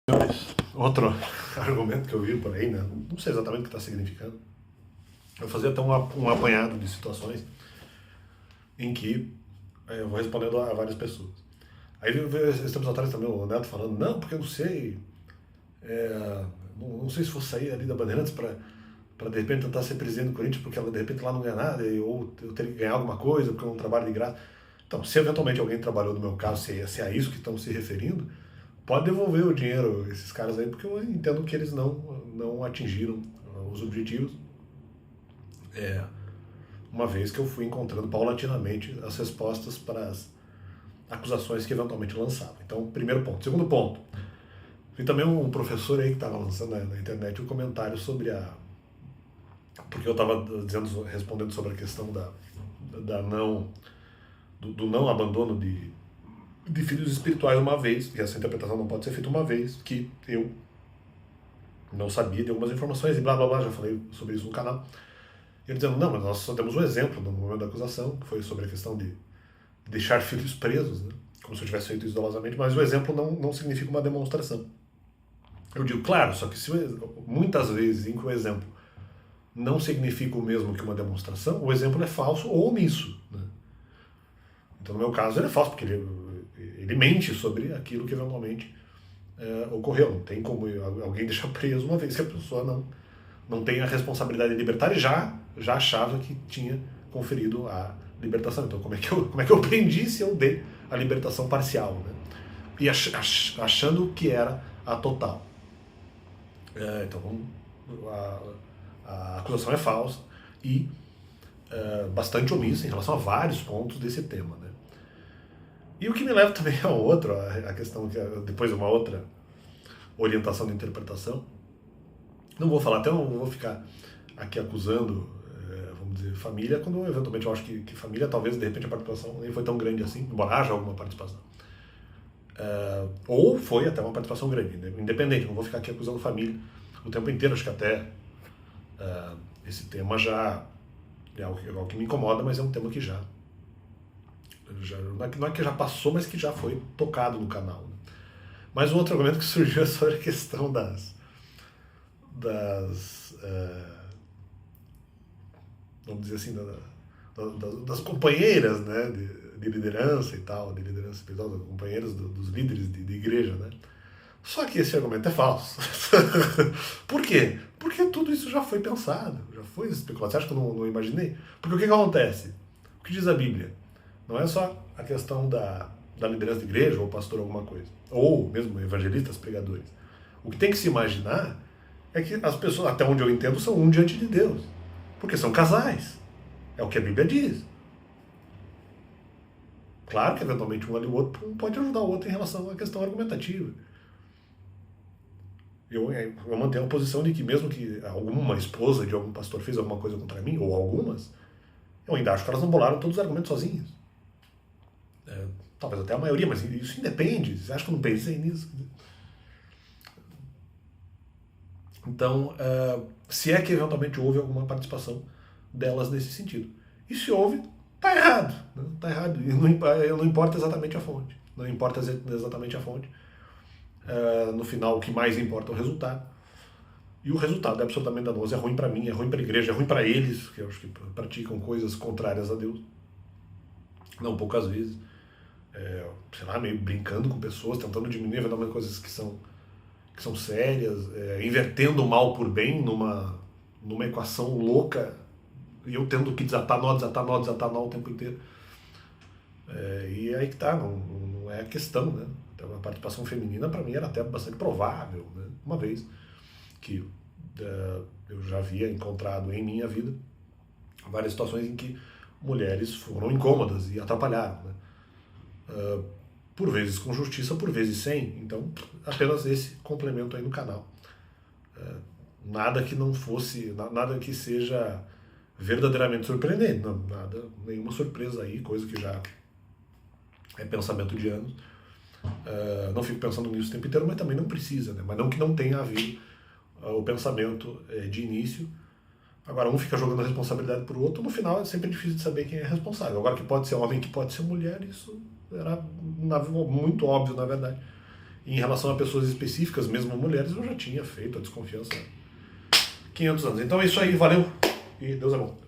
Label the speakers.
Speaker 1: Senhores, outro argumento que eu vi por aí, né? Não sei exatamente o que está significando. Eu fazia até um apanhado de situações em que eu vou respondendo a várias pessoas. Aí veio esses tempos atrás também o Neto falando, não, porque eu não sei, não sei se vou sair ali da Bandeirantes para de repente tentar ser presidente do Corinthians, porque ela de repente lá não ganha nada, ou eu teria que ganhar alguma coisa, porque eu não trabalho de graça. Então, se eventualmente alguém trabalhou no meu caso, se é a isso que estão se referindo, pode devolver o dinheiro esses caras aí, porque eu entendo que eles não atingiram os objetivos, uma vez que eu fui encontrando paulatinamente as respostas para as acusações que eventualmente lançavam. Então, primeiro ponto. Segundo ponto, vi também um professor aí que estava lançando na internet um comentário sobre porque eu estava respondendo sobre a questão da não, do não abandono de filhos espirituais uma vez, e essa interpretação não pode ser feita uma vez, que eu não sabia de algumas informações e blá blá blá, já falei sobre isso no canal. E ele dizendo, não, mas nós só temos um exemplo no momento da acusação, que foi sobre a questão de deixar filhos presos, né? Como se eu tivesse feito isso dolosamente, mas o exemplo não significa uma demonstração. Eu digo, claro, só que muitas vezes em que o exemplo não significa o mesmo que uma demonstração, o exemplo é falso ou omisso, né? Então, no meu caso, ele é falso, porque ele mente sobre aquilo que eventualmente ocorreu. Não tem como alguém deixar preso uma vez que a pessoa não tem a responsabilidade de libertar e já achava que tinha conferido a libertação. Então, como é que eu prendi se eu dei a libertação parcial, né? E achando que era a total. Então, a acusação é falsa e bastante omissa em relação a vários pontos desse tema, né? E o que me leva também a outro, a questão que depois uma outra orientação de interpretação. Não vou falar, até não vou ficar aqui acusando, vamos dizer, família, quando eventualmente eu acho que família, talvez de repente a participação nem foi tão grande assim, embora haja alguma participação. Ou foi até uma participação grande, né? Independente, não vou ficar aqui acusando família o tempo inteiro, acho que até esse tema já é algo que me incomoda, mas é um tema que já não é que já passou, mas que já foi tocado no canal, né? Mas um outro argumento que surgiu é sobre a questão vamos dizer assim, das companheiras, né, de liderança e tal, de liderança espiritual, das companheiras dos líderes de igreja, né? Só que esse argumento é falso. Por quê? Porque tudo isso já foi pensado, já foi especulado. Você acha que eu não imaginei? Porque o que acontece? O que diz a Bíblia? Não é só a questão da liderança de igreja, ou pastor, alguma coisa, ou mesmo evangelistas, pregadores. O que tem que se imaginar é que as pessoas, até onde eu entendo, são um diante de Deus. Porque são casais. É o que a Bíblia diz. Claro que eventualmente um ali o outro pode ajudar o outro em relação à questão argumentativa. Eu mantenho a posição de que mesmo que alguma esposa de algum pastor fez alguma coisa contra mim, ou algumas, eu ainda acho que elas não bolaram todos os argumentos sozinhas. Talvez até a maioria, mas isso independe. Você acha que eu não pensei nisso? Então, se é que eventualmente houve alguma participação delas nesse sentido. E se houve, está errado. Né? Está errado. E não importa exatamente a fonte. Não importa exatamente a fonte. No final, o que mais importa é o resultado. E o resultado é absolutamente danoso. É ruim para mim, é ruim para a igreja, é ruim para eles, que eu acho que praticam coisas contrárias a Deus. Não poucas vezes. Sei lá, meio brincando com pessoas, tentando diminuir eventualmente coisas que são sérias, invertendo o mal por bem numa equação louca, e eu tendo que desatar nó o tempo inteiro. E aí que tá, não é a questão, né? Então, a participação feminina para mim era até bastante provável, né? Uma vez que eu já havia encontrado em minha vida várias situações em que mulheres foram incômodas e atrapalharam, né? Por vezes com justiça, por vezes sem. Então, apenas esse complemento aí no canal. Nada que não fosse, nada que seja verdadeiramente surpreendente, não, nada, nenhuma surpresa aí, coisa que já é pensamento de anos. Não fico pensando nisso o tempo inteiro, mas também não precisa, né? Mas não que não tenha havido o pensamento de início. Agora, um fica jogando a responsabilidade para o outro, no final é sempre difícil de saber quem é responsável. Agora, que pode ser homem, que pode ser mulher, isso era muito óbvio, na verdade. em relação a pessoas específicas, mesmo mulheres, eu já tinha feito a desconfiança há 500 anos. Então é isso aí, valeu e Deus é bom.